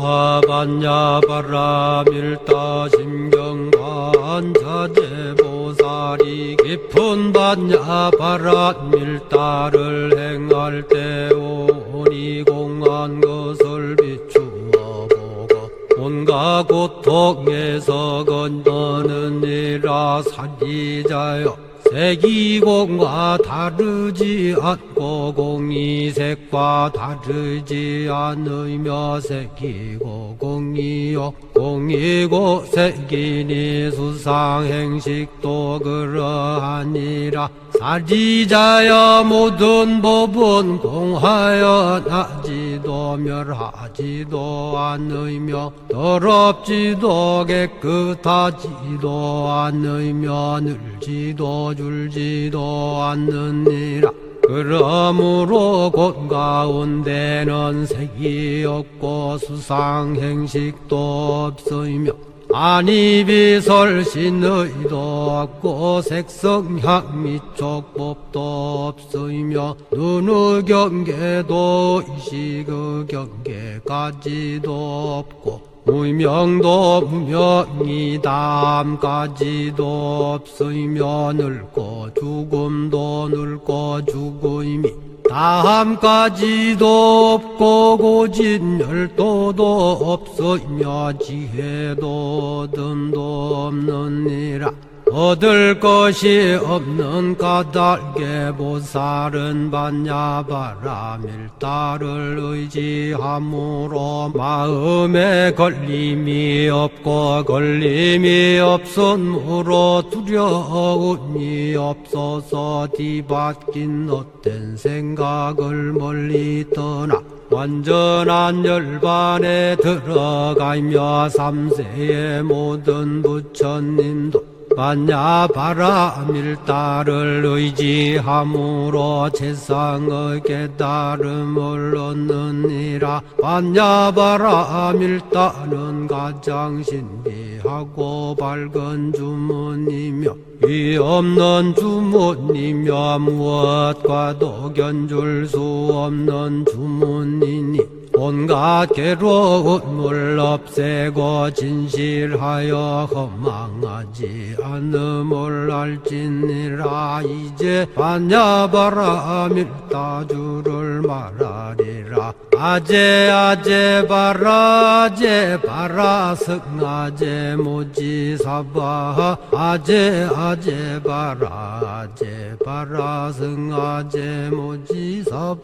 화반야바라 밀다심경관자재보살이 깊은 반야바라 밀다를 행할 때 오니 공한 것을 비추어 보고 온갖 고통에서 건너느니라. 사리자여, 색이공과 다르지 않고 공이색과 다르지 않으며 색이고 공이요 공이고 색이니 수상행식도 그러하니라. 사리자여, 모든 법은 공하여 나지도 멸하지도 않으며 더럽지도 깨끗하지도 않으며 늘지도 줄지도 않느니라. 그러므로 곧 가운데는 색이 없고 수상행식도 없으며 안이비설신의도 없고 색성향 미촉법도 없으며 눈의 경계도 의식의 경계까지도 없고 무명도 무명이담까지도 없으며 늙고 죽음도 늙고 죽음이 다함까지도 없고 고진열도도 없으며 지혜도 듬도 없느니라. 얻을 것이 없는 까닭에 보살은 반야바라 밀다를 의지함으로 마음에 걸림이 없고 걸림이 없으므로 두려움이 없어서 뒤바뀐 헛된 생각을 멀리 떠나 완전한 열반에 들어가며 삼세의 모든 부처님도 반야바라 밀다를 의지함으로 세상의 깨달음을 얻느니라. 반야바라 밀다는 가장 신비하고 밝은 주문이며 위 없는 주문이며 무엇과도 견줄 수 없는 주문이니 온갖 괴로움을 없애고 진실하여 허망하지 않음을 알지니라. 이제 반야바라 밀다주를 말하리라. 아제 아제 바라 아제 바라 승아제 모지사바 아제 아제 바라 아제 바라 승아제 모지사바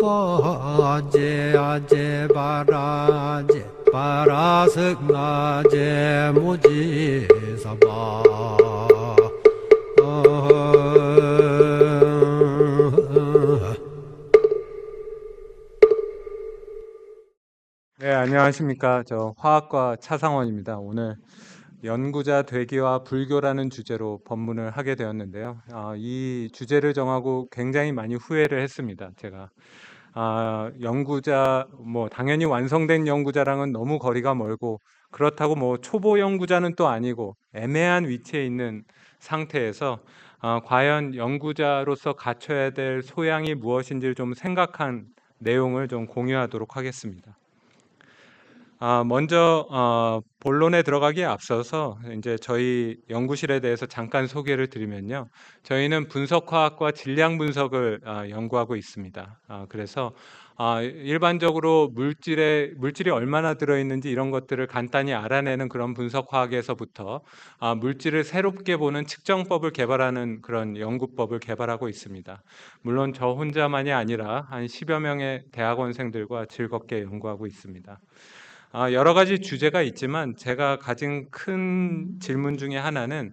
아제 아제 바라 아제 바라 승아제 모지사바. 네, 안녕하십니까. 저 화학과 차상원입니다. 오늘 연구자 되기와 불교라는 주제로 법문을 하게 되었는데요. 이 주제를 정하고 굉장히 많이 후회를 했습니다. 제가 연구자, 당연히 완성된 연구자랑은 너무 거리가 멀고 그렇다고 초보 연구자는 또 아니고 애매한 위치에 있는 상태에서 과연 연구자로서 갖춰야 될 소양이 무엇인지를 좀 생각한 내용을 좀 공유하도록 하겠습니다. 먼저 본론에 들어가기에 앞서서 이제 저희 연구실에 대해서 잠깐 소개를 드리면요. 저희는 분석화학과 질량 분석을 연구하고 있습니다. 그래서 일반적으로 물질이 얼마나 들어있는지 이런 것들을 간단히 알아내는 그런 분석화학에서부터 물질을 새롭게 보는 측정법을 개발하는 그런 연구법을 개발하고 있습니다. 물론 저 혼자만이 아니라 한 10여 명의 대학원생들과 즐겁게 연구하고 있습니다. 여러 가지 주제가 있지만 제가 가진 큰 질문 중에 하나는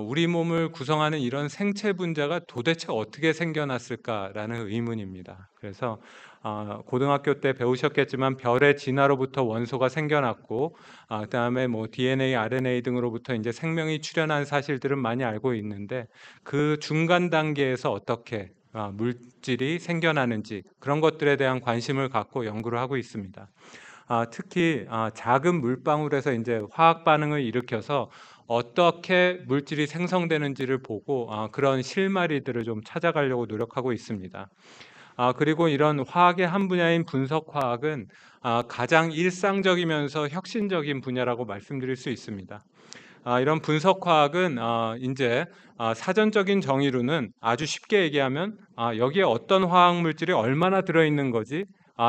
우리 몸을 구성하는 이런 생체 분자가 도대체 어떻게 생겨났을까라는 의문입니다. 그래서 고등학교 때 배우셨겠지만 별의 진화로부터 원소가 생겨났고 그다음에 DNA, RNA 등으로부터 이제 생명이 출현한 사실들은 많이 알고 있는데 그 중간 단계에서 어떻게 물질이 생겨나는지 그런 것들에 대한 관심을 갖고 연구를 하고 있습니다. 특히 작은 물방울에서 이제 화학 반응을 일으켜서 어떻게 물질이 생성되는지를 보고 그런 실마리들을 좀 찾아가려고 노력하고 있습니다. 그리고 이런 화학의 한 분야인 분석화학은 가장 일상적이면서 혁신적인 분야라고 말씀드릴 수 있습니다. 이런 분석화학은 인제 사전적인 정의로는 아주 쉽게 얘기하면 여기에 어떤 화학 물질이 얼마나 들어있는 거지?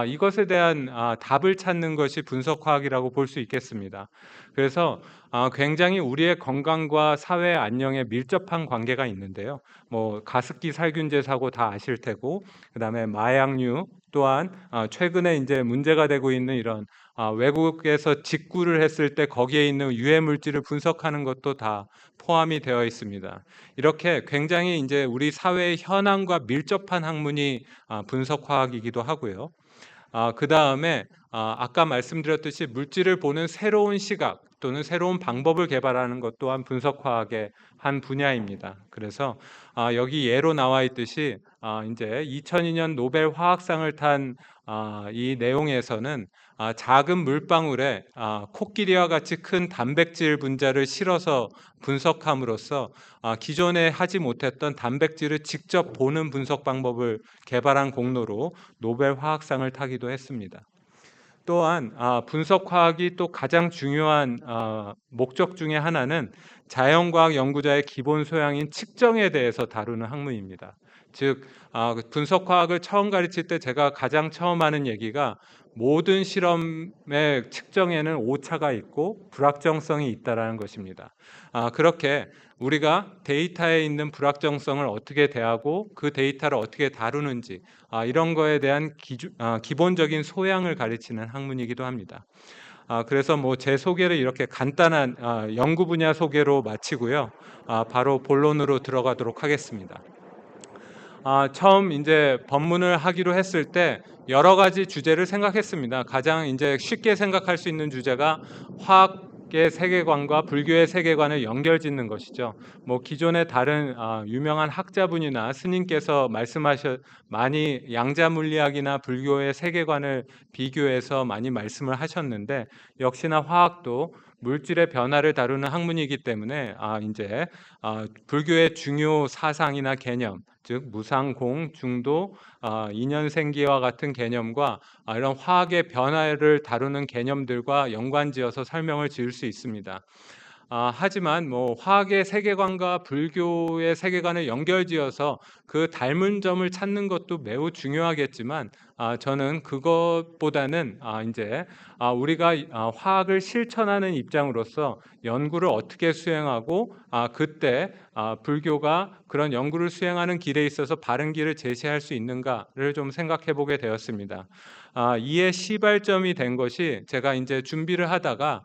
이것에 대한 답을 찾는 것이 분석화학이라고 볼 수 있겠습니다. 그래서 굉장히 우리의 건강과 사회 안녕에 밀접한 관계가 있는데요. 뭐 가습기 살균제 사고 다 아실 테고, 그다음에 마약류 또한 최근에 인제 문제가 되고 있는 이런 외국에서 직구를 했을 때 거기에 있는 유해 물질을 분석하는 것도 다 포함이 되어 있습니다. 이렇게 굉장히 인제 우리 사회의 현안과 밀접한 학문이 분석화학이기도 하고요. 그다음에 아까 말씀드렸듯이 물질을 보는 새로운 시각 또는 새로운 방법을 개발하는 것 또한 분석화학의 한 분야입니다. 그래서 여기 예로 나와 있듯이 인제 2002년 노벨 화학상을 탄 이 내용에서는 작은 물방울에 코끼리와 같이 큰 단백질 분자를 실어서 분석함으로써 기존에 하지 못했던 단백질을 직접 보는 분석 방법을 개발한 공로로 노벨 화학상을 타기도 했습니다. 또한 분석화학이 또 가장 중요한 목적 중에 하나는 자연과학 연구자의 기본 소양인 측정에 대해서 다루는 학문입니다. 즉 분석화학을 처음 가르칠 때 제가 가장 처음 하는 얘기가 모든 실험의 측정에는 오차가 있고 불확정성이 있다라는 것입니다. 그렇게 우리가 데이터에 있는 불확정성을 어떻게 대하고 그 데이터를 어떻게 다루는지 이런 거에 대한 기본적인 소양을 가르치는 학문이기도 합니다. 그래서 뭐 제 소개를 이렇게 간단한 연구 분야 소개로 마치고요. 바로 본론으로 들어가도록 하겠습니다. 처음 인제 법문을 하기로 했을 때 여러 가지 주제를 생각했습니다. 가장 인제 쉽게 생각할 수 있는 주제가 화학의 세계관과 불교의 세계관을 연결짓는 것이죠. 뭐 기존의 다른 유명한 학자분이나 스님께서 많이 양자 물리학이나 불교의 세계관을 비교해서 많이 말씀을 하셨는데, 역시나 화학도 물질의 변화를 다루는 학문이기 때문에 인제 불교의 중요 사상이나 개념, 즉 무상공, 중도, 인연생기와 같은 개념과 이런 화학의 변화를 다루는 개념들과 연관지어서 설명을 지을 수 있습니다. 하지만 뭐 화학의 세계관과 불교의 세계관을 연결지어서 그 닮은 점을 찾는 것도 매우 중요하겠지만 저는 그것보다는 인제 우리가 화학을 실천하는 입장으로서 연구를 어떻게 수행하고 그때 불교가 그런 연구를 수행하는 길에 있어서 바른 길을 제시할 수 있는가를 좀 생각해 보게 되었습니다. 이에 시발점이 된 것이 제가 인제 준비를 하다가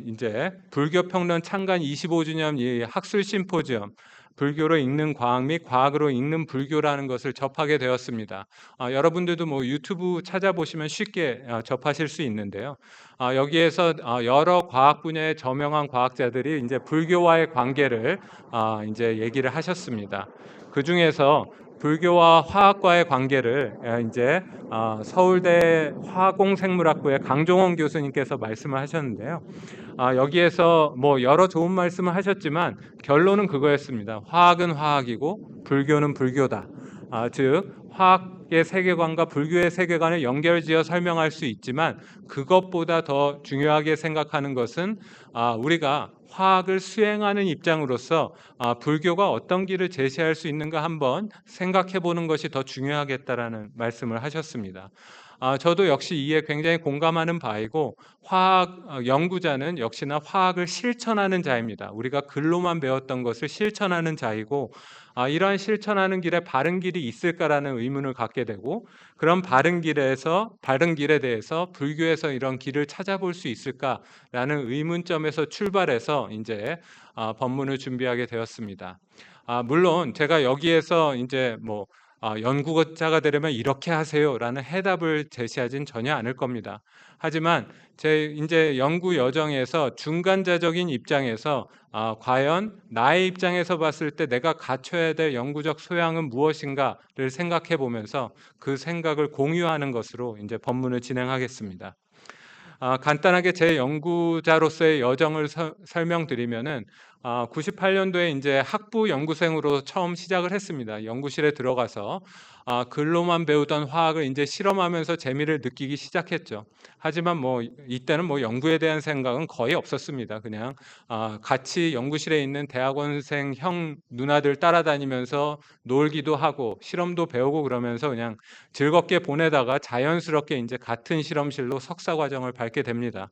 인제 불교평론 창간 25주년 이 학술 심포지엄, 불교로 읽는 과학 및 과학으로 읽는 불교라는 것을 접하게 되었습니다. 여러분들도 뭐 유튜브 찾아보시면 쉽게 접하실 수 있는데요. 여기에서 여러 과학 분야의 저명한 과학자들이 인제 불교와의 관계를 인제 얘기를 하셨습니다. 그중에서 불교와 화학과의 관계를 인제 서울대 화공생물학부의 강종원 교수님께서 말씀을 하셨는데요. 여기에서 뭐 여러 좋은 말씀을 하셨지만 결론은 그거였습니다. 화학은 화학이고 불교는 불교다. 즉 화학의 세계관과 불교의 세계관을 연결지어 설명할 수 있지만 그것보다 더 중요하게 생각하는 것은 우리가 화학을 수행하는 입장으로서 불교가 어떤 길을 제시할 수 있는가 한번 생각해 보는 것이 더 중요하겠다라는 말씀을 하셨습니다. 저도 역시 이에 굉장히 공감하는 바이고, 화학 연구자는 역시나 화학을 실천하는 자입니다. 우리가 글로만 배웠던 것을 실천하는 자이고, 이러한 실천하는 길에 바른 길이 있을까라는 의문을 갖게 되고, 그런 바른 길에 대해서 불교에서 이런 길을 찾아볼 수 있을까라는 의문점에서 출발해서 이제 법문을 준비하게 되었습니다. 물론 제가 여기에서 이제 뭐 연구자가 되려면 이렇게 하세요라는 해답을 제시하진 전혀 않을 겁니다. 하지만 제 이제 연구 여정에서 중간자적인 입장에서 과연 나의 입장에서 봤을 때 내가 갖춰야 될 연구적 소양은 무엇인가를 생각해 보면서 그 생각을 공유하는 것으로 이제 법문을 진행하겠습니다. 간단하게 제 연구자로서의 여정을 설명드리면은 98년도에 이제 학부 연구생으로 처음 시작을 했습니다. 연구실에 들어가서 글로만 배우던 화학을 이제 실험하면서 재미를 느끼기 시작했죠. 하지만 뭐 이때는 뭐 연구에 대한 생각은 거의 없었습니다. 그냥 같이 연구실에 있는 대학원생 형 누나들 따라다니면서 놀기도 하고 실험도 배우고 그러면서 그냥 즐겁게 보내다가 자연스럽게 이제 같은 실험실로 석사 과정을 밟게 됩니다.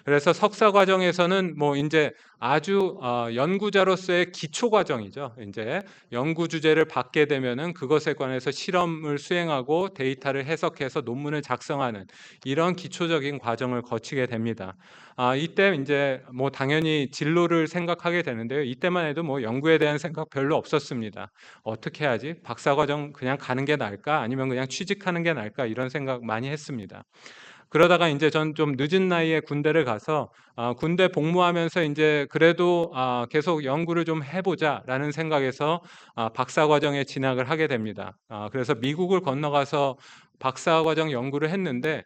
그래서 석사 과정에서는 뭐 인제 아주 연구자로서의 기초 과정이죠. 인제 연구 주제를 받게 되면은 그것에 관해서 실험을 수행하고 데이터를 해석해서 논문을 작성하는 이런 기초적인 과정을 거치게 됩니다. 이때 인제 뭐 당연히 진로를 생각하게 되는데요. 이때만 해도 뭐 연구에 대한 생각 별로 없었습니다. '어떻게 하지? 박사 과정 그냥 가는 게 나을까? 아니면 그냥 취직하는 게 나을까?' 이런 생각 많이 했습니다. 그러다가 인제 전 좀 늦은 나이에 군대를 가서 군대 복무하면서 인제 그래도 '계속 연구를 좀 해 보자.'라는 생각에서 박사 과정에 진학을 하게 됩니다. 그래서 미국을 건너가서 박사 과정 연구를 했는데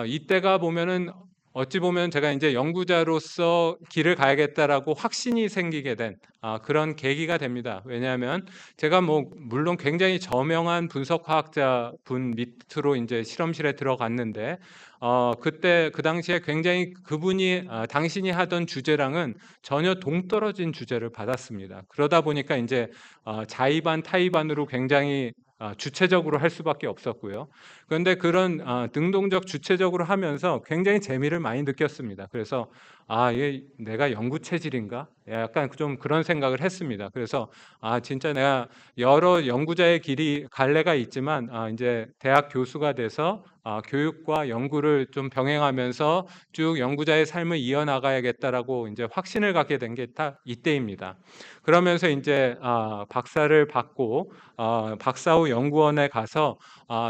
이때가 보면은 어찌 보면 제가 인제 '연구자로서 길을 가야겠다.'라고 확신이 생기게 된 그런 계기가 됩니다. 왜냐하면 제가 뭐 물론 굉장히 저명한 분석 화학자분 밑으로 인제 실험실에 들어갔는데 그때 그 당시에 굉장히 그분이 당신이 하던 주제랑은 전혀 동떨어진 주제를 받았습니다. 그러다 보니까 인제 자의반 타의반으로 굉장히 주체적으로 할 수밖에 없었고요. 그런데 그런 능동적 주체적으로 하면서 굉장히 재미를 많이 느꼈습니다. 그래서 '아 이게 내가 연구 체질인가?' 약간 좀 그런 생각을 했습니다. 그래서 진짜 내가 여러 연구자의 길이 갈래가 있지만 인제 대학 교수가 돼서 교육과 연구를 좀 병행하면서 쭉 연구자의 삶을 이어나가야겠다라고 인제 확신을 갖게 된 게 딱 이때입니다. 그러면서 인제 박사를 받고 박사 후 연구원에 가서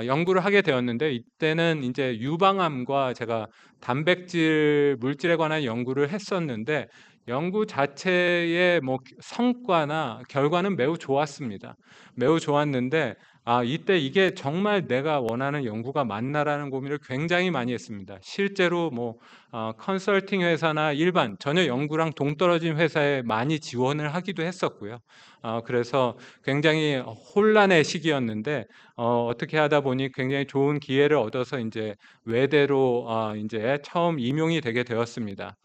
연구를 하게 되었는데 이때는 인제 유방암과 제가 단백질 물질에 관한 연구를 했었는데 연구 자체의 뭐 성과나 결과는 매우 좋았습니다. 매우 좋았는데 이때 '이게 정말 내가 원하는 연구가 맞나.'라는 고민을 굉장히 많이 했습니다. 실제로 뭐 컨설팅 회사나 일반 전혀 연구랑 동떨어진 회사에 많이 지원을 하기도 했었고요. 그래서 굉장히 혼란의 시기였는데 어떻게 하다 보니 굉장히 좋은 기회를 얻어서 인제 외대로 인제 처음 임용이 되게 되었습니다.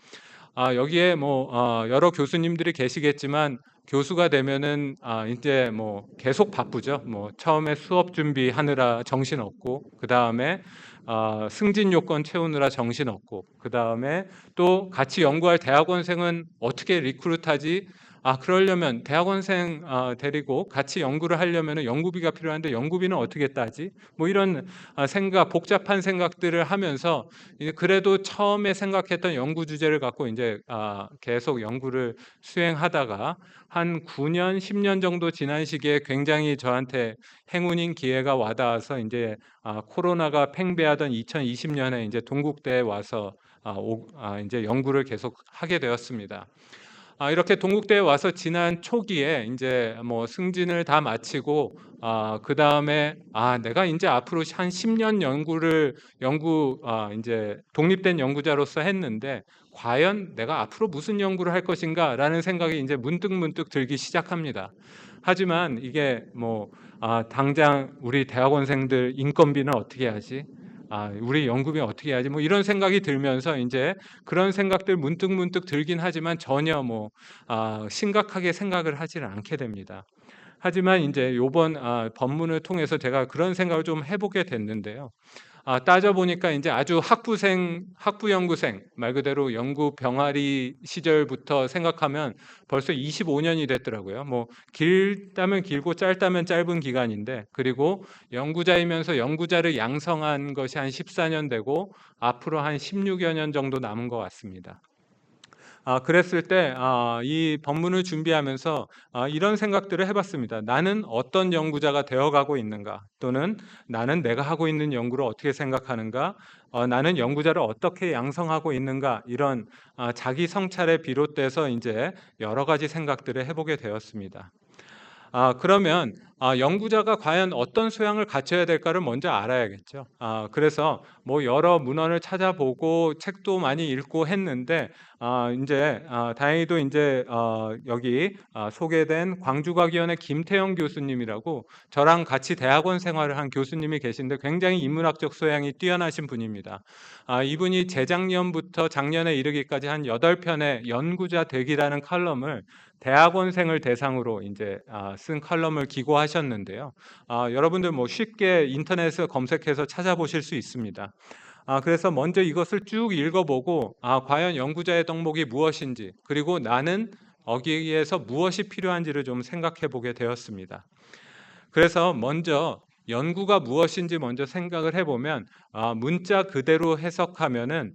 여기에 뭐 여러 교수님들이 계시겠지만 교수가 되면은 인제 뭐 계속 바쁘죠. 뭐 처음에 수업 준비하느라 정신없고 그다음에 승진 요건 채우느라 정신없고 그다음에 또 같이 연구할 대학원생은 어떻게 리크루트하지? 그러려면 대학원생 데리고 같이 연구를 하려면은 연구비가 필요한데 연구비는 어떻게 따지? 뭐 이런 생각 복잡한 생각들을 하면서 이제 그래도 처음에 생각했던 연구 주제를 갖고 인제 계속 연구를 수행하다가 한 9년 10년 정도 지난 시기에 굉장히 저한테 행운인 기회가 와 닿아서 인제 코로나가 팽배하던 2020 년에 인제 동국대에 와서 인제 연구를 계속 하게 되었습니다. 이렇게 동국대에 와서 지난 초기에 인제 뭐 승진을 다 마치고 그다음에 내가 인제 앞으로 한 10년 연구 인제 독립된 연구자로서 했는데 '과연 내가 앞으로 무슨 연구를 할 것인가.'라는 생각이 인제 문득문득 들기 시작합니다. 하지만 이게 뭐 당장 '우리 대학원생들 인건비는 어떻게 하지? 우리 연구비 어떻게 하지?' 뭐 이런 생각이 들면서 인제 그런 생각들 문득문득 들긴 하지만 전혀 뭐 심각하게 생각을 하지를 않게 됩니다. 하지만 인제 요번 법문을 통해서 제가 그런 생각을 좀 해 보게 됐는데요. 따져 보니까 인제 아주 학부 연구생 말 그대로 연구 병아리 시절부터 생각하면 벌써 25 년이 됐더라고요. 뭐 길다면 길고 짧다면 짧은 기간인데 그리고 연구자이면서 연구자를 양성한 것이 한 14년 되고 앞으로 한 16여 년 정도 남은 것 같습니다. 그랬을 때 이 법문을 준비하면서 이런 생각들을 해 봤습니다. '나는 어떤 연구자가 되어 가고 있는가?' 또는 '나는 내가 하고 있는 연구를 어떻게 생각하는가? 나는 연구자를 어떻게 양성하고 있는가?' 이런 자기 성찰에 비롯돼서 인제 여러 가지 생각들을 해 보게 되었습니다. 그러면 연구자가 과연 어떤 소양을 갖춰야 될까를 먼저 알아야겠죠. 그래서 뭐 여러 문헌을 찾아보고 책도 많이 읽고 했는데 인제 다행히도 인제 여기 소개된 광주과기원의 김태영 교수님이라고 저랑 같이 대학원 생활을 한 교수님이 계신데 굉장히 인문학적 소양이 뛰어나신 분입니다. 이분이 재작년부터 작년에 이르기까지 한 8편의 연구자 되기라는 칼럼을 대학원생을 대상으로 인제 쓴 칼럼을 기고하셨는데요. 여러분들 뭐 쉽게 인터넷에 검색해서 찾아보실 수 있습니다. 그래서 먼저 이것을 쭉 읽어보고 과연 연구자의 덕목이 무엇인지, 그리고 나는 거기에서 무엇이 필요한지를 좀 생각해 보게 되었습니다. 그래서 먼저 연구가 무엇인지 먼저 생각을 해보면 문자 그대로 해석하면은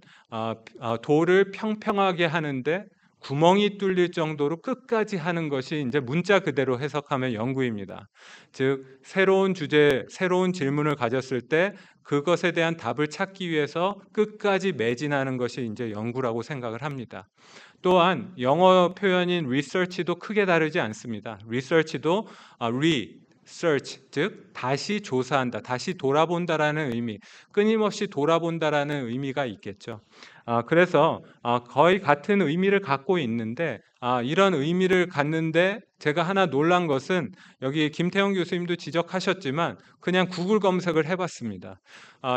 돌을 평평하게 하는데 구멍이 뚫릴 정도로 끝까지 하는 것이 이제 문자 그대로 해석하면 연구입니다. 즉 새로운 주제, 새로운 질문을 가졌을 때 그것에 대한 답을 찾기 위해서 끝까지 매진하는 것이 이제 연구라고 생각을 합니다. 또한 영어 표현인 research도 크게 다르지 않습니다. research도 research, 즉 다시 조사한다, 다시 돌아본다라는 의미, 끊임없이 돌아본다라는 의미가 있겠죠. 그래서 거의 같은 의미를 갖고 있는데 이런 의미를 갖는데 제가 하나 놀란 것은 여기 김태형 교수님도 지적하셨지만 그냥 구글 검색을 해봤습니다.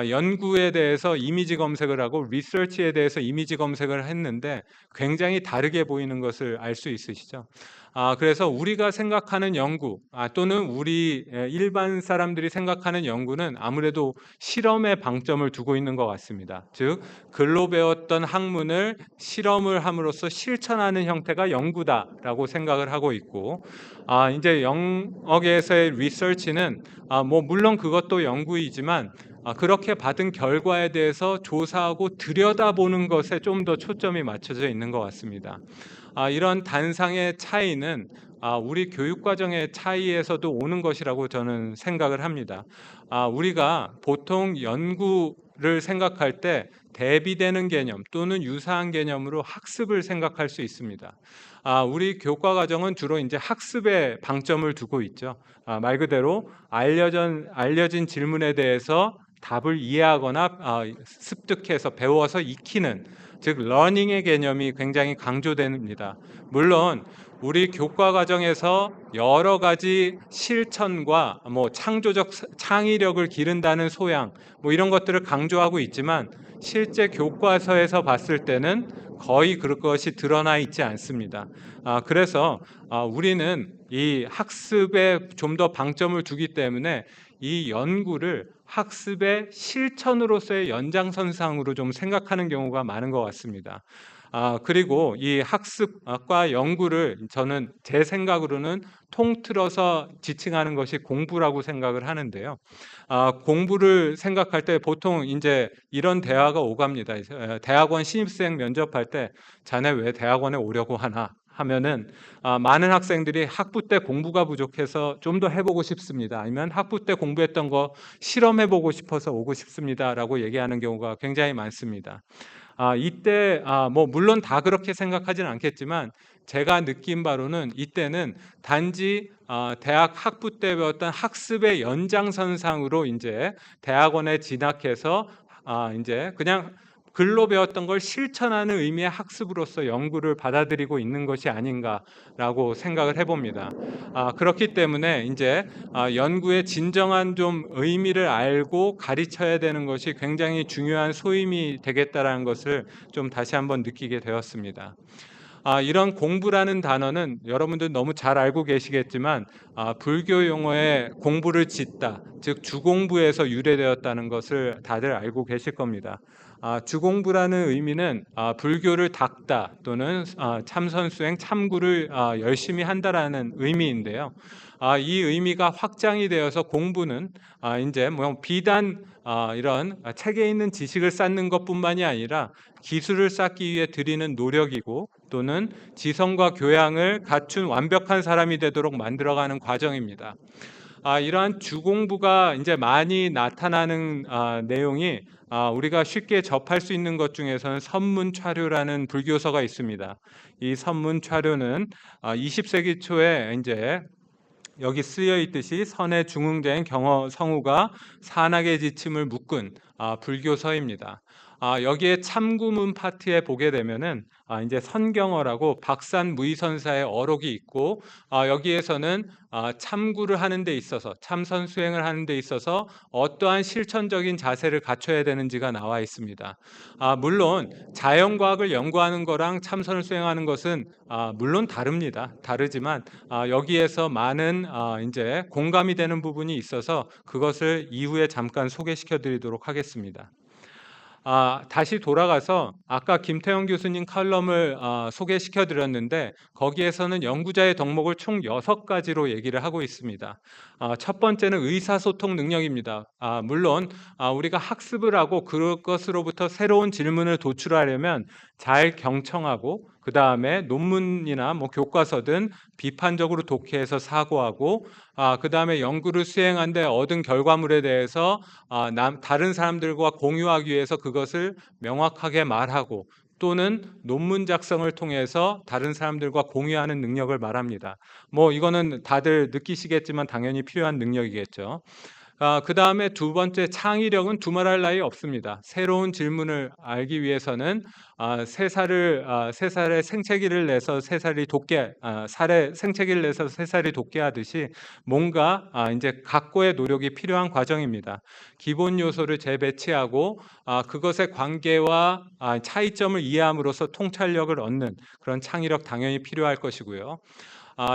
연구에 대해서 이미지 검색을 하고 리서치에 대해서 이미지 검색을 했는데 굉장히 다르게 보이는 것을 알 수 있으시죠? 그래서 우리가 생각하는 연구 또는 우리 일반 사람들이 생각하는 연구는 아무래도 실험에 방점을 두고 있는 것 같습니다. 즉 글로 배웠던 학문을 실험을 함으로써 실천하는 형태가 연구다라고 생각을 하고 있고 이제 영어계에서의 리서치는 뭐 물론 그것도 연구이지만 그렇게 받은 결과에 대해서 조사하고 들여다보는 것에 좀 더 초점이 맞춰져 있는 것 같습니다. 이런 단상의 차이는 우리 교육과정의 차이에서도 오는 것이라고 저는 생각을 합니다. 우리가 보통 연구를 생각할 때 대비되는 개념 또는 유사한 개념으로 학습을 생각할 수 있습니다. 우리 교과과정은 주로 이제 학습에 방점을 두고 있죠. 말 그대로 알려진 질문에 대해서 답을 이해하거나 습득해서 배워서 익히는, 즉 러닝의 개념이 굉장히 강조됩니다. 물론 우리 교과 과정에서 여러 가지 실천과 뭐 창조적 창의력을 기른다는 소양 뭐 이런 것들을 강조하고 있지만 실제 교과서에서 봤을 때는 거의 그것이 드러나 있지 않습니다. 그래서 우리는 이 학습에 좀 더 방점을 두기 때문에 이 연구를 학습의 실천으로서의 연장선상으로 좀 생각하는 경우가 많은 것 같습니다. 그리고 이 학습과 연구를 저는 제 생각으로는 통틀어서 지칭하는 것이 공부라고 생각을 하는데요. 공부를 생각할 때 보통 이제 이런 대화가 오갑니다. 대학원 신입생 면접할 때 자네 왜 대학원에 오려고 하나? 하면은 많은 학생들이 학부 때 공부가 부족해서 좀 더 해보고 싶습니다. 아니면 학부 때 공부했던 거 실험해보고 싶어서 오고 싶습니다라고 얘기하는 경우가 굉장히 많습니다. 이때 뭐 물론 다 그렇게 생각하지는 않겠지만 제가 느낀 바로는 이때는 단지 대학 학부 때 배웠던 학습의 연장선상으로 이제 대학원에 진학해서 이제 그냥 글로 배웠던 걸 실천하는 의미의 학습으로서 연구를 받아들이고 있는 것이 아닌가라고 생각을 해봅니다. 그렇기 때문에 이제 연구의 진정한 좀 의미를 알고 가르쳐야 되는 것이 굉장히 중요한 소임이 되겠다라는 것을 좀 다시 한번 느끼게 되었습니다. 이런 공부라는 단어는 여러분들 너무 잘 알고 계시겠지만 불교 용어의 공부를 짓다, 즉 주공부에서 유래되었다는 것을 다들 알고 계실 겁니다. 주공부라는 의미는 불교를 닦다 또는 참선수행, 참구를 열심히 한다라는 의미인데요. 이 의미가 확장이 되어서 공부는 이제 뭐 비단 이런 책에 있는 지식을 쌓는 것뿐만이 아니라 기술을 쌓기 위해 들이는 노력이고 또는 지성과 교양을 갖춘 완벽한 사람이 되도록 만들어가는 과정입니다. 이러한 주공부가 이제 많이 나타나는 내용이 우리가 쉽게 접할 수 있는 것 중에서는 선문차류라는 불교서가 있습니다. 이 선문차류는 20세기 초에 이제 여기 쓰여 있듯이 선의 중흥자인 경어 성우가 산악의 지침을 묶은 불교서입니다. 여기에 참구문 파트에 보게 되면은 이제 선경어라고 박산무의선사의 어록이 있고 여기에서는 참구를 하는 데 있어서 참선 수행을 하는 데 있어서 어떠한 실천적인 자세를 갖춰야 되는지가 나와 있습니다. 물론 자연과학을 연구하는 거랑 참선을 수행하는 것은 물론 다르지만 여기에서 많은 이제 공감이 되는 부분이 있어서 그것을 이후에 잠깐 소개시켜 드리도록 하겠습니다. 다시 돌아가서 아까 김태형 교수님 칼럼을 소개시켜 드렸는데 거기에서는 연구자의 덕목을 총 6가지로 얘기를 하고 있습니다. 첫 번째는 의사소통 능력입니다. 물론 우리가 학습을 하고 그것으로부터 새로운 질문을 도출하려면 잘 경청하고 그 다음에 논문이나 뭐 교과서든 비판적으로 독해해서 사고하고 그 다음에 연구를 수행한 데 얻은 결과물에 대해서 다른 사람들과 공유하기 위해서 그것을 명확하게 말하고 또는 논문 작성을 통해서 다른 사람들과 공유하는 능력을 말합니다. 뭐 이거는 다들 느끼시겠지만 당연히 필요한 능력이겠죠. 그 다음에 두 번째 창의력은 두말할 나위 없습니다. 새로운 질문을 알기 위해서는 세 살의 생채기를 내서 세 살이 돋게 살에 생채기를 내서 세 살이 돋게 하듯이 뭔가 이제 각고의 노력이 필요한 과정입니다. 기본 요소를 재배치하고 그것의 관계와 차이점을 이해함으로써 통찰력을 얻는 그런 창의력 당연히 필요할 것이고요.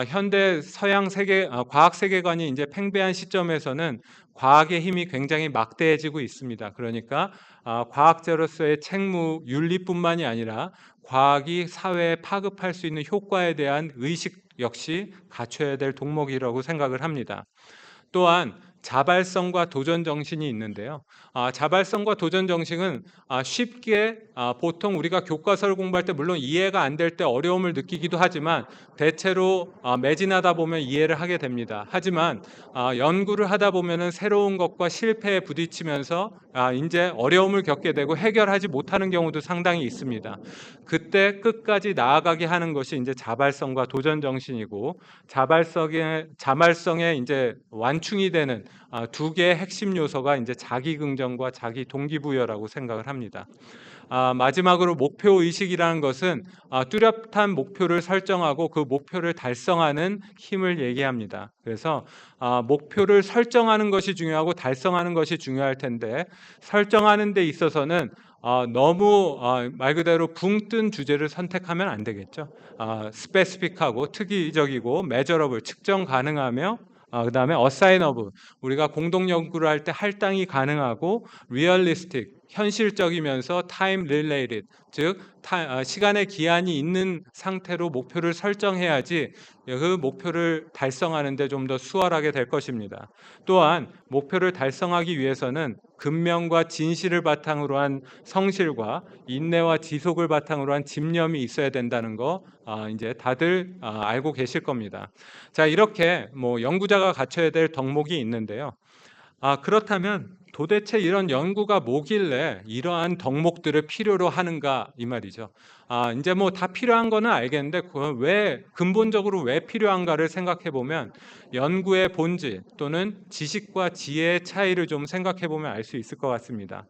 현대 서양 세계 과학 세계관이 이제 팽배한 시점에서는 과학의 힘이 굉장히 막대해지고 있습니다. 그러니까 과학자로서의 책무, 윤리뿐만이 아니라 과학이 사회에 파급할 수 있는 효과에 대한 의식 역시 갖춰야 될 덕목이라고 생각을 합니다. 또한 자발성과 도전 정신이 있는데요. 자발성과 도전 정신은 쉽게 보통 우리가 교과서를 공부할 때 물론 이해가 안 될 때 어려움을 느끼기도 하지만 대체로 매진하다 보면 이해를 하게 됩니다. 하지만 연구를 하다 보면은 새로운 것과 실패에 부딪히면서 이제 어려움을 겪게 되고 해결하지 못하는 경우도 상당히 있습니다. 그때 끝까지 나아가게 하는 것이 이제 자발성과 도전 정신이고 자발성의 이제 완충이 되는 두 개의 핵심 요소가 이제 자기 긍정과 자기 동기부여라고 생각을 합니다. 마지막으로 목표 의식이라는 것은 뚜렷한 목표를 설정하고 그 목표를 달성하는 힘을 얘기합니다. 그래서 목표를 설정하는 것이 중요하고 달성하는 것이 중요할 텐데 설정하는 데 있어서는 너무 말 그대로 붕 뜬 주제를 선택하면 안 되겠죠. 스페시픽하고 특이적이고 메저러블 측정 가능하며 그다음에 어사이너블 우리가 공동 연구를 할 때 할당이 가능하고 리얼리스틱 현실적이면서 타임 릴레이티드 즉 시간의 기한이 있는 상태로 목표를 설정해야지 그 목표를 달성하는 데 좀 더 수월하게 될 것입니다. 또한 목표를 달성하기 위해서는 근면과 진실을 바탕으로 한 성실과 인내와 지속을 바탕으로 한 집념이 있어야 된다는 거 이제 다들 알고 계실 겁니다. 자, 이렇게 뭐 연구자가 갖춰야 될 덕목이 있는데요. 그렇다면 도대체 이런 연구가 뭐길래 이러한 덕목들을 필요로 하는가 이 말이죠. 이제 뭐 다 필요한 거는 알겠는데 왜 근본적으로 왜 필요한가를 생각해 보면 연구의 본질 또는 지식과 지혜의 차이를 좀 생각해 보면 알 수 있을 것 같습니다.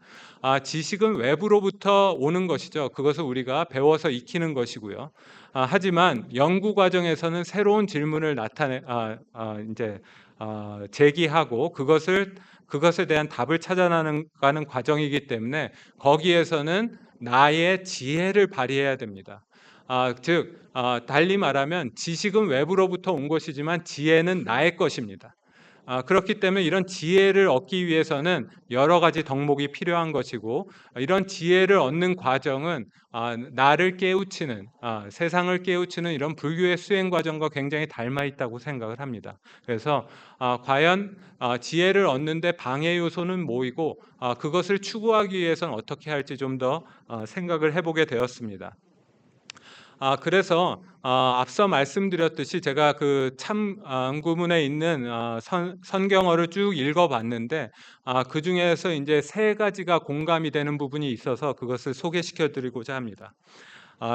지식은 외부로부터 오는 것이죠. 그것을 우리가 배워서 익히는 것이고요. 하지만 연구 과정에서는 새로운 질문을 이제 제기하고 그것에 대한 답을 찾아나가는 과정이기 때문에 거기에서는 나의 지혜를 발휘해야 됩니다. 즉 달리 말하면 지식은 외부로부터 온 것이지만 지혜는 나의 것입니다. 그렇기 때문에 이런 지혜를 얻기 위해서는 여러 가지 덕목이 필요한 것이고 이런 지혜를 얻는 과정은 나를 깨우치는 세상을 깨우치는 이런 불교의 수행 과정과 굉장히 닮아 있다고 생각을 합니다. 그래서 과연 지혜를 얻는데 방해 요소는 뭐이고 그것을 추구하기 위해서는 어떻게 할지 좀 더 생각을 해보게 되었습니다. 그래서 앞서 말씀드렸듯이 제가 그 참구문에 있는 선경어를 쭉 읽어봤는데 그 중에서 이제 세 가지가 공감이 되는 부분이 있어서 그것을 소개시켜 드리고자 합니다.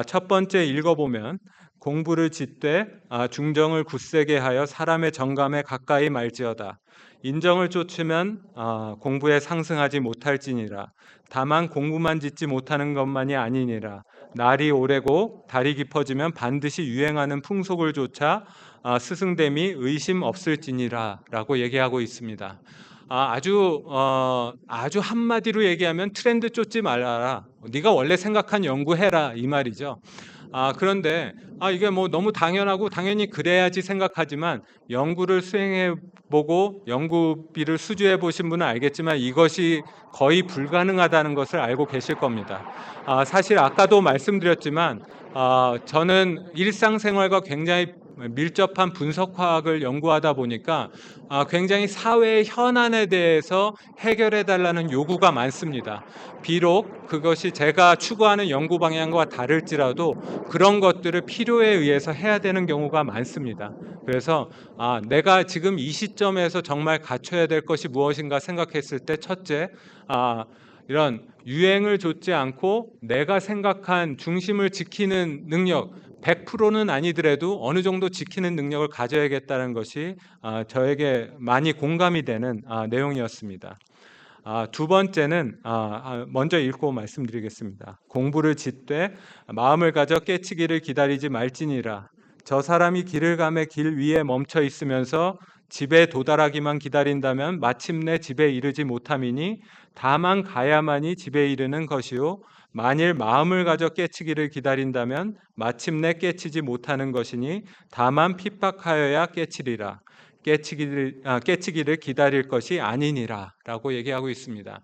첫 번째 읽어보면 공부를 짓되 중정을 굳세게 하여 사람의 정감에 가까이 말지어다. 인정을 쫓으면 공부에 상승하지 못할지니라. 다만 공부만 짓지 못하는 것만이 아니니라. 날이 오래고 달이 깊어지면 반드시 유행하는 풍속을 쫓아 스승됨이 의심 없을지니라 라고 얘기하고 있습니다. 아주 한마디로 얘기하면 트렌드 쫓지 말아라. 네가 원래 생각한 연구해라 이 말이죠. 그런데 이게 뭐 너무 당연하고 당연히 그래야지 생각하지만 연구를 수행해 보고 연구비를 수주해 보신 분은 알겠지만 이것이 거의 불가능하다는 것을 알고 계실 겁니다. 사실 아까도 말씀드렸지만 저는 일상생활과 굉장히 밀접한 분석화학을 연구하다 보니까 굉장히 사회의 현안에 대해서 해결해 달라는 요구가 많습니다. 비록 그것이 제가 추구하는 연구 방향과 다를지라도 그런 것들을 필요에 의해서 해야 되는 경우가 많습니다. 그래서 내가 지금 이 시점에서 정말 갖춰야 될 것이 무엇인가 생각했을 때 첫째, 이런 유행을 좇지 않고 내가 생각한 중심을 지키는 능력 100%는 아니더라도 어느 정도 지키는 능력을 가져야겠다는 것이 저에게 많이 공감이 되는 내용이었습니다. 두 번째는 먼저 읽고 말씀드리겠습니다. 공부를 짓되 마음을 가져 깨치기를 기다리지 말지니라. 저 사람이 길을 가매 길 위에 멈춰 있으면서 집에 도달하기만 기다린다면 마침내 집에 이르지 못함이니 다만 가야만이 집에 이르는 것이요 만일 마음을 가져 깨치기를 기다린다면 마침내 깨치지 못하는 것이니 다만 핍박하여야 깨치리라. 깨치기를 기다릴 것이 아니니라라고 얘기하고 있습니다.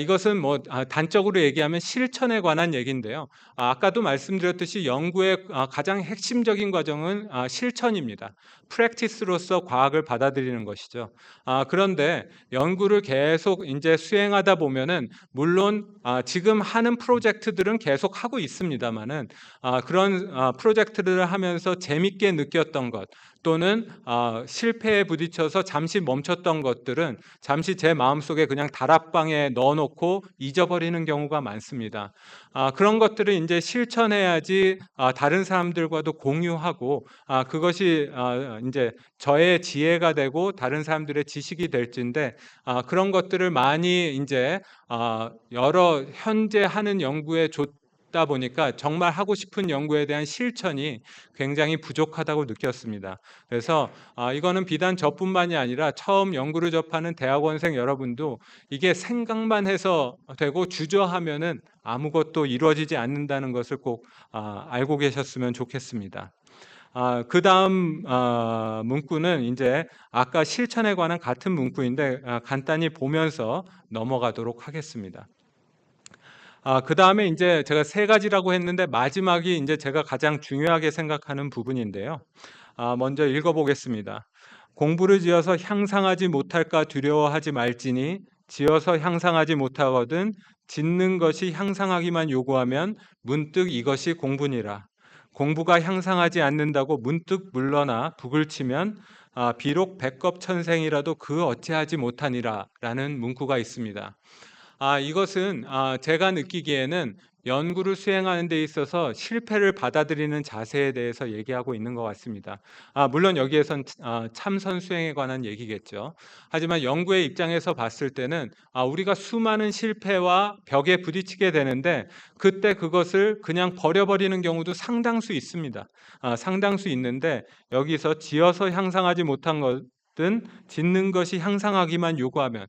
이것은 뭐 단적으로 얘기하면 실천에 관한 얘기인데요. 아까도 말씀드렸듯이 연구의 가장 핵심적인 과정은 실천입니다. 프랙티스로서 과학을 받아들이는 것이죠. 그런데 연구를 계속 이제 수행하다 보면은 물론 지금 하는 프로젝트들은 계속 하고 있습니다만은 그런 프로젝트를 하면서 재밌게 느꼈던 것 또는 실패에 부딪혀서 잠시 멈췄던 것들은 잠시 제 마음속에 그냥 다락방에 넣어놓고 잊어버리는 경우가 많습니다. 그런 것들을 이제 실천해야지 다른 사람들과도 공유하고 그것이 이제 저의 지혜가 되고 다른 사람들의 지식이 될진데 그런 것들을 많이 이제 여러 현재 하는 연구에 다 보니까 정말 하고 싶은 연구에 대한 실천이 굉장히 부족하다고 느꼈습니다. 그래서 이거는 비단 저뿐만이 아니라 처음 연구를 접하는 대학원생 여러분도 이게 생각만 해서 되고 주저하면은 아무것도 이루어지지 않는다는 것을 꼭 알고 계셨으면 좋겠습니다. 그 다음 문구는 이제 아까 실천에 관한 같은 문구인데 간단히 보면서 넘어가도록 하겠습니다. 그 다음에 이제 제가 세 가지라고 했는데 마지막이 이제 제가 가장 중요하게 생각하는 부분인데요. 먼저 읽어보겠습니다. 공부를 지어서 향상하지 못할까 두려워하지 말지니 지어서 향상하지 못하거든 짓는 것이 향상하기만 요구하면 문득 이것이 공부니라. 공부가 향상하지 않는다고 문득 물러나 북을 치면 비록 백겁천생이라도 그 어찌하지 못하니라 라는 문구가 있습니다. 이것은 제가 느끼기에는 연구를 수행하는 데 있어서 실패를 받아들이는 자세에 대해서 얘기하고 있는 것 같습니다. 물론 여기에선 참선 수행에 관한 얘기겠죠. 하지만 연구의 입장에서 봤을 때는 우리가 수많은 실패와 벽에 부딪히게 되는데 그때 그것을 그냥 버려버리는 경우도 상당수 있습니다. 상당수 있는데 여기서 지어서 향상하지 못한 것은 짓는 것이 향상하기만 요구하면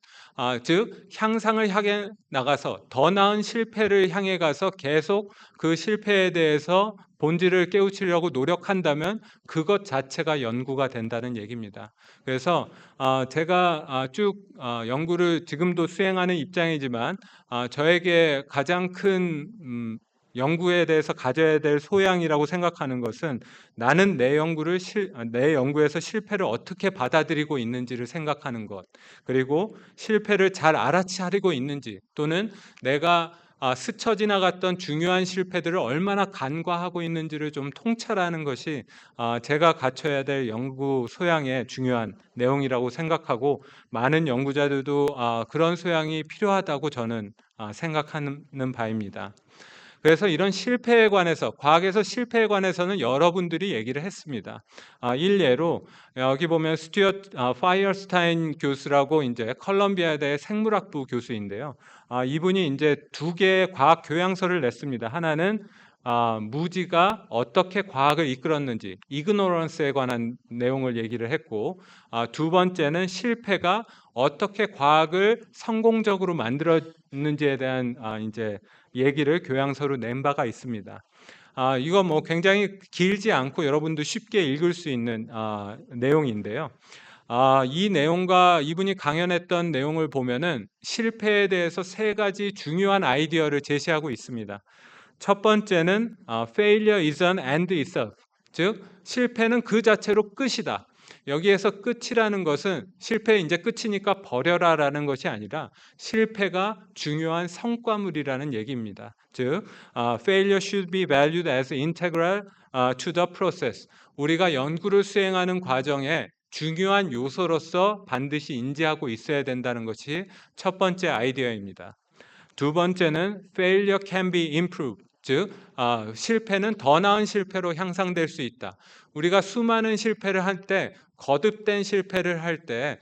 즉 향상을 향해 나가서 더 나은 실패를 향해 가서 계속 그 실패에 대해서 본질을 깨우치려고 노력한다면 그것 자체가 연구가 된다는 얘기입니다. 그래서 제가 쭉 연구를 지금도 수행하는 입장이지만 저에게 가장 큰 연구에 대해서 가져야 될 소양이라고 생각하는 것은 나는 내 연구에서 실패를 어떻게 받아들이고 있는지를 생각하는 것, 그리고 실패를 잘 알아차리고 있는지 또는 내가 스쳐 지나갔던 중요한 실패들을 얼마나 간과하고 있는지를 좀 통찰하는 것이 제가 갖춰야 될 연구 소양의 중요한 내용이라고 생각하고 많은 연구자들도 그런 소양이 필요하다고 저는 생각하는 바입니다. 그래서 이런 실패에 관해서 과학에서 실패에 관해서는 여러분들이 얘기를 했습니다. 일례로 여기 보면 스튜어트 파이어스타인 교수라고 이제 컬럼비아대 생물학부 교수인데요. 이분이 이제 두 개의 과학 교양서를 냈습니다. 하나는 무지가 어떻게 과학을 이끌었는지 이그노런스에 관한 내용을 얘기를 했고, 두 번째는 실패가 어떻게 과학을 성공적으로 만들었는지에 대한 이제 얘기를 교양서로 낸 바가 있습니다. 이거 뭐 굉장히 길지 않고 여러분도 쉽게 읽을 수 있는 내용인데요. 이 내용과 이분이 강연했던 내용을 보면은 실패에 대해서 세 가지 중요한 아이디어를 제시하고 있습니다. 첫 번째는 failure is an end itself, 즉 실패는 그 자체로 끝이다. 여기에서 끝이라는 것은 실패 이제 끝이니까 버려라라는 것이 아니라 실패가 중요한 성과물이라는 얘기입니다. 즉 failure should be valued as integral to the process. 우리가 연구를 수행하는 과정에 중요한 요소로서 반드시 인지하고 있어야 된다는 것이 첫 번째 아이디어입니다. 두 번째는 failure can be improved. 즉 실패는 더 나은 실패로 향상될 수 있다. 우리가 수많은 실패를 할 때 거듭된 실패를 할 때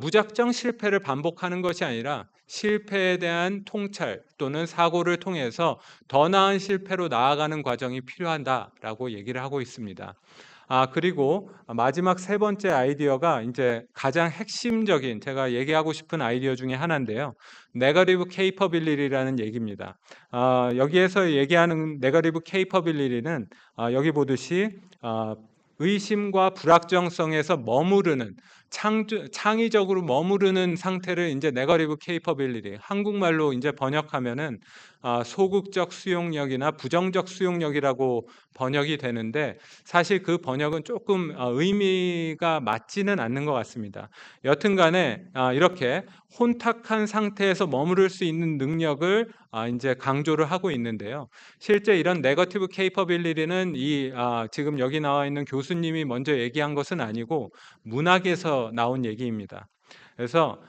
무작정 실패를 반복하는 것이 아니라 실패에 대한 통찰 또는 사고를 통해서 더 나은 실패로 나아가는 과정이 필요하다라고 얘기를 하고 있습니다. 그리고 마지막 세 번째 아이디어가 이제 가장 핵심적인 제가 얘기하고 싶은 아이디어 중에 하나인데요. 네거티브 케이퍼빌리티라는 얘기입니다. 여기에서 얘기하는 네거티브 케이퍼빌리티는 여기 보듯이 의심과 불확정성에서 머무르는 창의적으로 머무르는 상태를 이제 네거티브 케이퍼빌리티 한국말로 이제 번역하면은 소극적 수용력이나 부정적 수용력이라고 번역이 되는데 사실 그 번역은 조금 의미가 맞지는 않는 것 같습니다. 여튼간에 이렇게 혼탁한 상태에서 머무를 수 있는 능력을 이제 강조를 하고 있는데요. 실제 이런 네거티브 케이퍼빌리티는 지금 여기 나와 있는 교수님이 먼저 얘기한 것은 아니고 문학에서 나온 얘기입니다. 그래서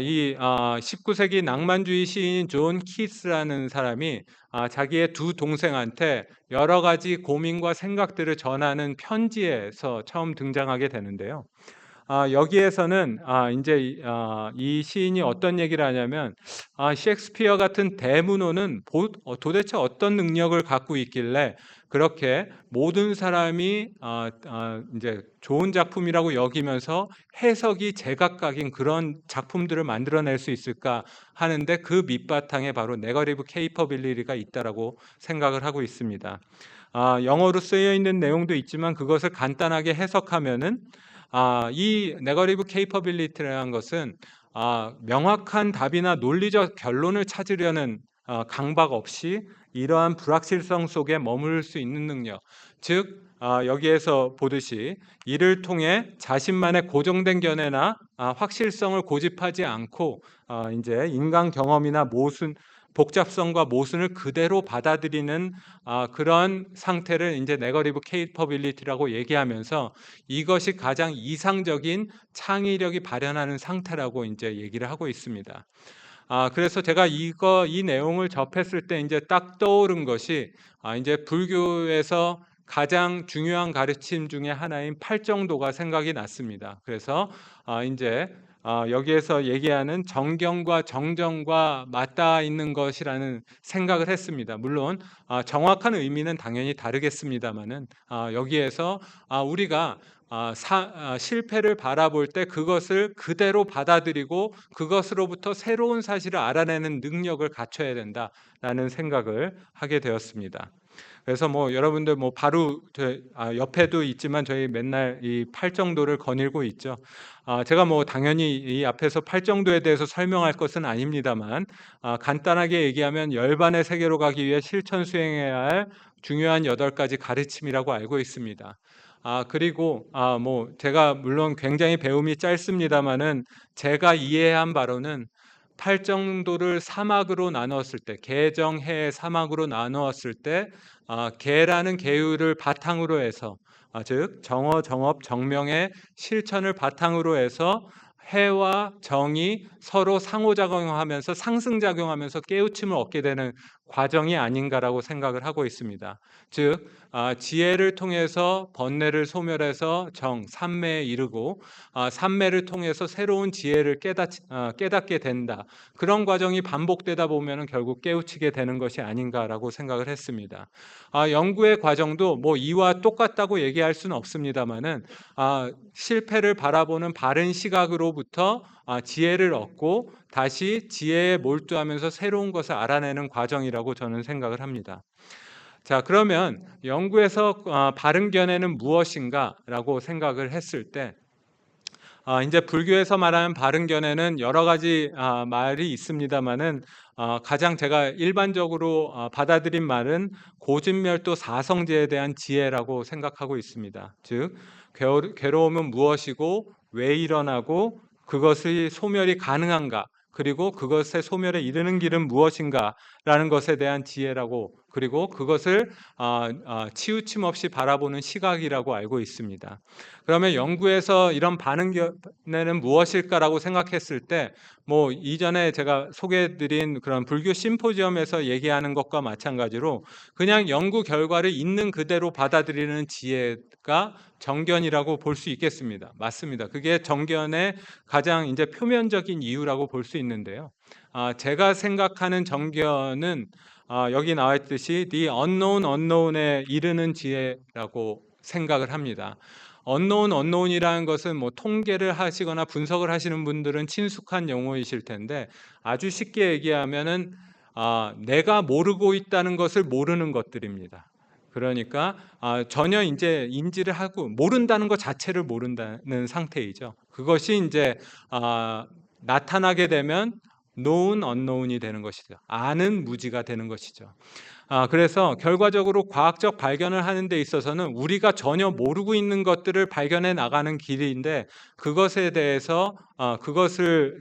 이 19세기 낭만주의 시인인 존 키스라는 사람이 자기의 두 동생한테 여러 가지 고민과 생각들을 전하는 편지에서 처음 등장하게 되는데요. 여기에서는 이제 이 시인이 어떤 얘기를 하냐면 셰익스피어 같은 대문호는 도대체 어떤 능력을 갖고 있길래 그렇게 모든 사람이 이제 좋은 작품이라고 여기면서 해석이 제각각인 그런 작품들을 만들어낼 수 있을까 하는데 그 밑바탕에 바로 네거티브 케이퍼빌리티가 있다라고 생각을 하고 있습니다. 영어로 쓰여 있는 내용도 있지만 그것을 간단하게 해석하면은 이 네거티브 케이퍼빌리티라는 것은 명확한 답이나 논리적 결론을 찾으려는 강박 없이 이러한 불확실성 속에 머물 수 있는 능력, 즉 여기에서 보듯이 이를 통해 자신만의 고정된 견해나 확실성을 고집하지 않고 이제 인간 경험이나 모순 복잡성과 모순을 그대로 받아들이는 그런 상태를 이제 네거티브 케이퍼빌리티라고 얘기하면서 이것이 가장 이상적인 창의력이 발현하는 상태라고 이제 얘기를 하고 있습니다. 그래서 제가 이 내용을 접했을 때 이제 딱 떠오른 것이 이제 불교에서 가장 중요한 가르침 중에 하나인 팔정도가 생각이 났습니다. 그래서 이제 여기에서 얘기하는 정경과 정정과 맞닿아 있는 것이라는 생각을 했습니다. 물론 정확한 의미는 당연히 다르겠습니다만은 여기에서 우리가 실패를 바라볼 때 그것을 그대로 받아들이고 그것으로부터 새로운 사실을 알아내는 능력을 갖춰야 된다라는 생각을 하게 되었습니다. 그래서 뭐 여러분들 뭐 바로 옆에도 있지만 저희 맨날 이 팔정도를 거닐고 있죠. 제가 뭐 당연히 이 앞에서 팔정도에 대해서 설명할 것은 아닙니다만 간단하게 얘기하면 열반의 세계로 가기 위해 실천 수행해야 할 중요한 8가지 가르침이라고 알고 있습니다. 그리고 뭐 제가 물론 굉장히 배움이 짧습니다만은 제가 이해한 바로는 팔정도를 사막으로 나누었을 때 개정해 사막으로 나누었을 때 개라는 계율을 바탕으로 해서 즉 정어 정업 정명의 실천을 바탕으로 해서 해와 정이 서로 상호작용하면서 상승작용하면서 깨우침을 얻게 되는 과정이 아닌가라고 생각을 하고 있습니다. 즉 지혜를 통해서 번뇌를 소멸해서 삼매에 이르고 삼매를 통해서 새로운 지혜를 깨닫게 된다. 그런 과정이 반복되다 보면 결국 깨우치게 되는 것이 아닌가라고 생각을 했습니다. 연구의 과정도 뭐 이와 똑같다고 얘기할 수는 없습니다만은 실패를 바라보는 바른 시각으로부터 지혜를 얻고 다시 지혜에 몰두하면서 새로운 것을 알아내는 과정이라고 저는 생각을 합니다. 자, 그러면 연구에서 바른 견해는 무엇인가라고 생각을 했을 때 이제 불교에서 말하는 바른 견해는 여러 가지 말이 있습니다만은 가장 제가 일반적으로 받아들인 말은 고진멸도 사성제에 대한 지혜라고 생각하고 있습니다. 즉 괴로움은 무엇이고 왜 일어나고 그것의 소멸이 가능한가, 그리고 그것의 소멸에 이르는 길은 무엇인가라는 것에 대한 지혜라고, 그리고 그것을 치우침 없이 바라보는 시각이라고 알고 있습니다. 그러면 연구에서 이런 바른 견해는 무엇일까라고 생각했을 때 뭐 이전에 제가 소개해드린 그런 불교 심포지엄에서 얘기하는 것과 마찬가지로 그냥 연구 결과를 있는 그대로 받아들이는 지혜가 정견이라고 볼 수 있겠습니다. 맞습니다. 그게 정견의 가장 이제 표면적인 이유라고 볼 수 있는데요. 제가 생각하는 정견은 여기 나와 있듯이 the unknown unknown에 이르는 지혜라고 생각을 합니다. unknown이라는 것은 뭐 통계를 하시거나 분석을 하시는 분들은 친숙한 용어이실 텐데 아주 쉽게 얘기하면은 내가 모르고 있다는 것을 모르는 것들입니다. 그러니까 전혀 이제 인지를 하고 모른다는 것 자체를 모른다는 상태이죠. 그것이 이제 나타나게 되면 known unknown이 되는 것이죠. 아는 무지가 되는 것이죠. 그래서 결과적으로 과학적 발견을 하는 데 있어서는 우리가 전혀 모르고 있는 것들을 발견해 나가는 길인데 그것에 대해서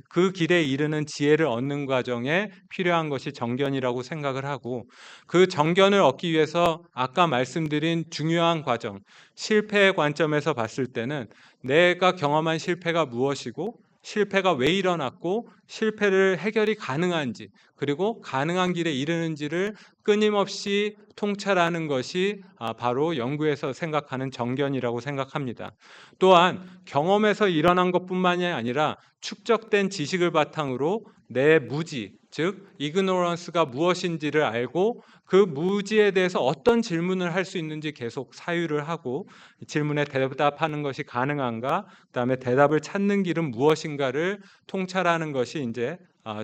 그 길에 이르는 지혜를 얻는 과정에 필요한 것이 정견이라고 생각을 하고, 그 정견을 얻기 위해서 아까 말씀드린 중요한 과정, 실패의 관점에서 봤을 때는 내가 경험한 실패가 무엇이고 실패가 왜 일어났고 실패를 해결이 가능한지, 그리고 가능한 길에 이르는지를 끊임없이 통찰하는 것이 바로 연구에서 생각하는 정견이라고 생각합니다. 또한 경험에서 일어난 것뿐만이 아니라 축적된 지식을 바탕으로 내 무지, 즉 ignorance가 무엇인지를 알고 그 무지에 대해서 어떤 질문을 할 수 있는지 계속 사유를 하고 질문에 대답하는 것이 가능한가, 그다음에 대답을 찾는 길은 무엇인가를 통찰하는 것이 이제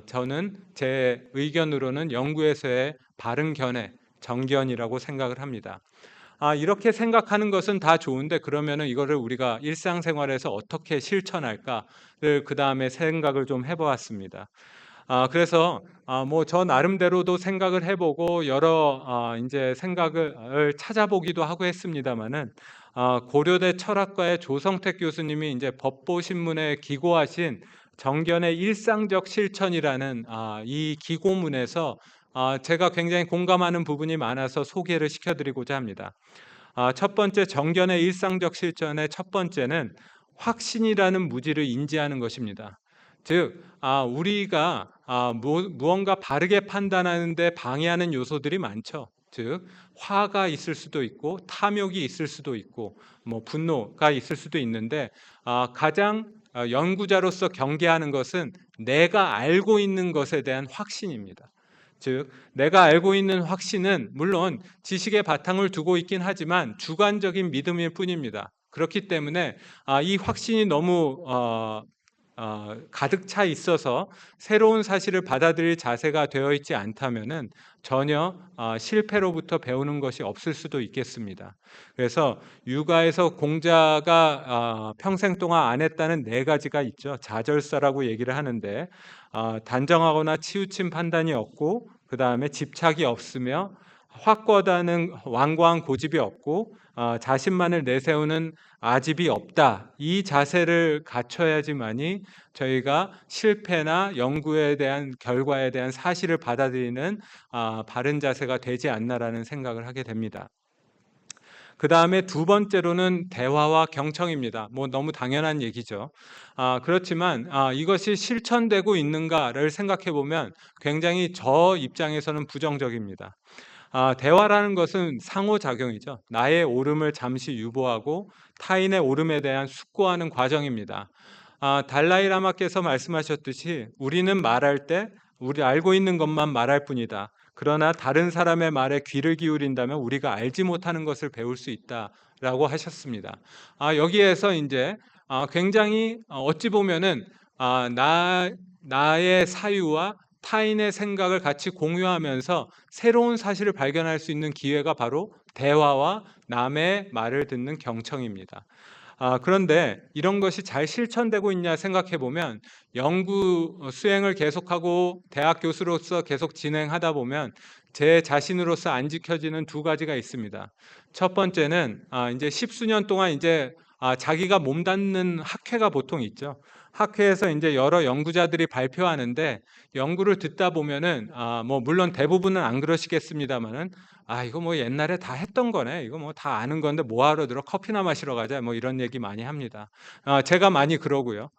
저는 제 의견으로는 연구에서의 바른 견해, 정견이라고 생각을 합니다. 이렇게 생각하는 것은 다 좋은데 그러면은 이거를 우리가 일상생활에서 어떻게 실천할까를 그 다음에 생각을 좀 해보았습니다. 그래서 뭐 저 나름대로도 생각을 해보고 여러 이제 생각을 찾아보기도 하고 했습니다만은 고려대 철학과의 조성택 교수님이 이제 법보신문에 기고하신 정견의 일상적 실천이라는 이 기고문에서 제가 굉장히 공감하는 부분이 많아서 소개를 시켜드리고자 합니다. 첫 번째 정견의 일상적 실천의 첫 번째는 확신이라는 무지를 인지하는 것입니다. 즉 우리가 무언가 바르게 판단하는데 방해하는 요소들이 많죠. 즉 화가 있을 수도 있고 탐욕이 있을 수도 있고 뭐 분노가 있을 수도 있는데 가장 연구자로서 경계하는 것은 내가 알고 있는 것에 대한 확신입니다. 즉 내가 알고 있는 확신은 물론 지식의 바탕을 두고 있긴 하지만 주관적인 믿음일 뿐입니다. 그렇기 때문에 이 확신이 너무 가득 차 있어서 새로운 사실을 받아들일 자세가 되어 있지 않다면은 전혀 실패로부터 배우는 것이 없을 수도 있겠습니다. 그래서 육아에서 공자가 평생 동안 안 했다는 네 가지가 있죠. 좌절사라고 얘기를 하는데 단정하거나 치우친 판단이 없고 그 다음에 집착이 없으며 확고하다는 완고한 고집이 없고 자신만을 내세우는 아집이 없다. 이 자세를 갖춰야지만이 저희가 실패나 연구에 대한 결과에 대한 사실을 받아들이는 바른 자세가 되지 않나라는 생각을 하게 됩니다. 그다음에 두 번째로는 대화와 경청입니다. 뭐 너무 당연한 얘기죠. 그렇지만 이것이 실천되고 있는가를 생각해 보면 굉장히 저 입장에서는 부정적입니다. 대화라는 것은 상호작용이죠. 나의 옳음을 잠시 유보하고 타인의 옳음에 대한 숙고하는 과정입니다. 달라이 라마께서 말씀하셨듯이 우리는 말할 때 우리 알고 있는 것만 말할 뿐이다. 그러나 다른 사람의 말에 귀를 기울인다면 우리가 알지 못하는 것을 배울 수 있다라고 하셨습니다. 여기에서 이제 굉장히 어찌 보면은 나의 사유와 타인의 생각을 같이 공유하면서 새로운 사실을 발견할 수 있는 기회가 바로 대화와 남의 말을 듣는 경청입니다. 그런데 이런 것이 잘 실천되고 있냐 생각해 보면 연구 수행을 계속하고 대학 교수로서 계속 진행하다 보면 제 자신으로서 안 지켜지는 두 가지가 있습니다. 첫 번째는 이제 십수년 동안 이제 자기가 몸담는 학회가 보통 있죠. 학회에서 이제 여러 연구자들이 발표하는데 연구를 듣다 보면은 뭐 물론 대부분은 안 그러시겠습니다만은 이거 뭐 옛날에 다 했던 거네. 이거 뭐 다 아는 건데 뭐 하러 들어 커피나 마시러 가자. 뭐 이런 얘기 많이 합니다. 제가 많이 그러고요.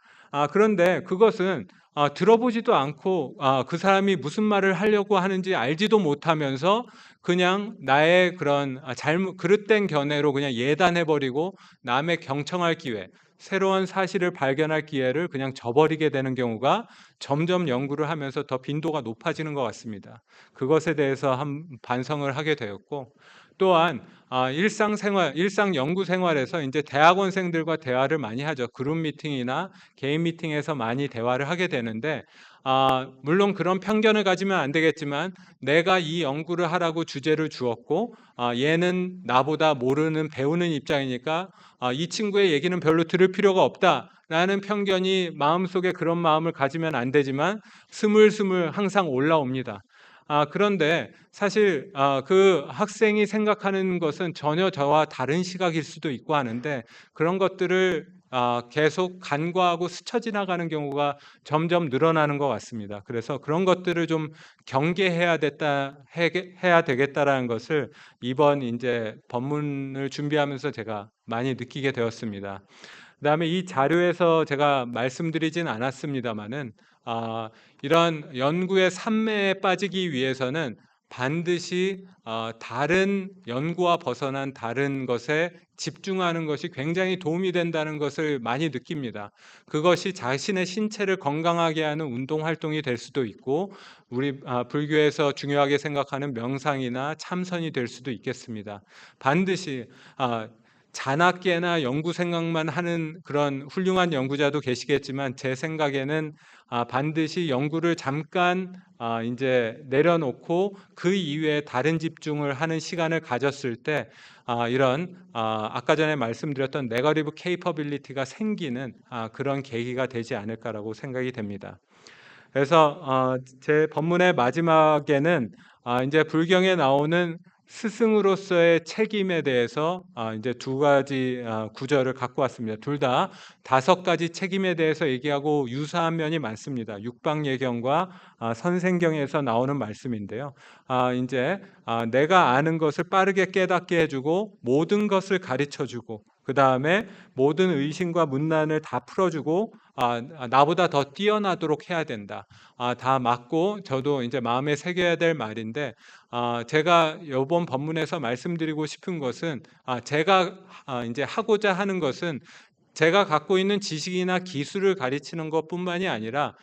그런데 그것은 들어보지도 않고 그 사람이 무슨 말을 하려고 하는지 알지도 못하면서 그냥 나의 그런 잘못 그릇된 견해로 그냥 예단해 버리고 남의 경청할 기회, 새로운 사실을 발견할 기회를 그냥 저버리게 되는 경우가 점점 연구를 하면서 더 빈도가 높아지는 것 같습니다. 그것에 대해서 한 반성을 하게 되었고 또한 일상 연구 생활에서 이제 대학원생들과 대화를 많이 하죠. 그룹 미팅이나 개인 미팅에서 많이 대화를 하게 되는데 물론 그런 편견을 가지면 안 되겠지만 내가 이 연구를 하라고 주제를 주었고 얘는 나보다 모르는 배우는 입장이니까 이 친구의 얘기는 별로 들을 필요가 없다라는 편견이 마음속에 그런 마음을 가지면 안 되지만 스물스물 항상 올라옵니다. 그런데 사실 그 학생이 생각하는 것은 전혀 저와 다른 시각일 수도 있고 하는데 그런 것들을 계속 간과하고 스쳐 지나가는 경우가 점점 늘어나는 것 같습니다. 그래서 그런 것들을 좀 해야 되겠다라는 것을 이번 이제 법문을 준비하면서 제가 많이 느끼게 되었습니다. 그다음에 이 자료에서 제가 말씀드리진 않았습니다마는 이런 연구의 산매에 빠지기 위해서는 반드시 다른 연구와 벗어난 다른 것에 집중하는 것이 굉장히 도움이 된다는 것을 많이 느낍니다. 그것이 자신의 신체를 건강하게 하는 운동 활동이 될 수도 있고 우리 불교에서 중요하게 생각하는 명상이나 참선이 될 수도 있겠습니다. 반드시 자나깨나 연구 생각만 하는 그런 훌륭한 연구자도 계시겠지만 제 생각에는 반드시 연구를 잠깐 이제 내려놓고 그 이외에 다른 집중을 하는 시간을 가졌을 때 이런 아까 전에 말씀드렸던 네거티브 케이퍼빌리티가 생기는 그런 계기가 되지 않을까라고 생각이 됩니다. 그래서 제 본문의 마지막에는 이제 불경에 나오는 스승으로서의 책임에 대해서 이제 두 가지 구절을 갖고 왔습니다. 둘 다 다섯 가지 책임에 대해서 얘기하고 유사한 면이 많습니다. 육방예경과 선생경에서 나오는 말씀인데요. 이제 내가 아는 것을 빠르게 깨닫게 해주고 모든 것을 가르쳐주고 그 다음에 모든 의심과 문난을 다 풀어주고 나보다 더 뛰어나도록 해야 된다. 다 맞고 저도 이제 마음에 새겨야 될 말인데 제가 이번 본문에서 말씀드리고 싶은 것은 제가 이제 하고자 하는 것은 제가 갖고 있는 지식이나 기술을 가르치는 것뿐만이 아니라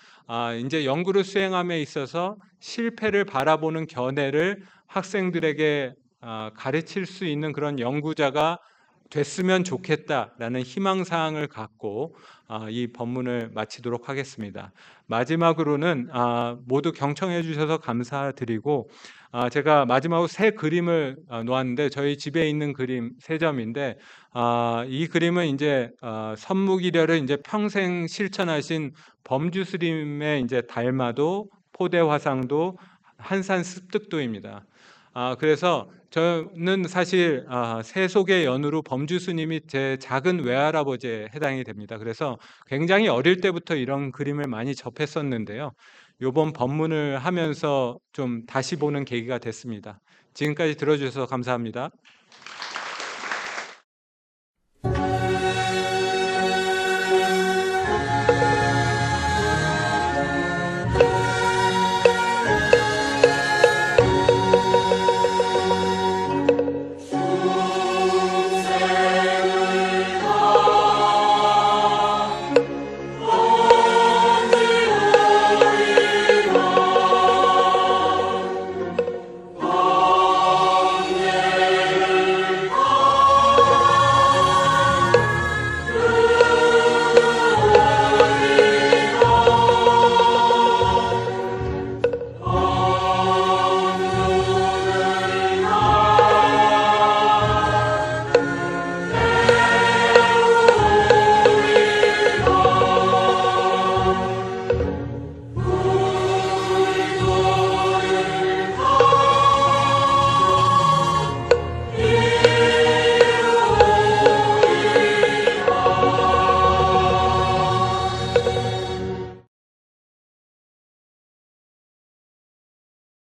이제 연구를 수행함에 있어서 실패를 바라보는 견해를 학생들에게 가르칠 수 있는 그런 연구자가 됐으면 좋겠다라는 희망사항을 갖고 이 본문을 마치도록 하겠습니다. 마지막으로는 모두 경청해 주셔서 감사드리고 제가 마지막으로 새 그림을 놓았는데 저희 집에 있는 그림 세 점인데 이 그림은 이제 선무기려를 이제 평생 실천하신 범주스님의 이제 달마도 포대화상도 한산습득도입니다. 그래서 저는 사실 세속의 연우로 범주 스님이 제 작은 외할아버지에 해당이 됩니다. 그래서 굉장히 어릴 때부터 이런 그림을 많이 접했었는데요. 요번 법문을 하면서 좀 다시 보는 계기가 됐습니다. 지금까지 들어주셔서 감사합니다.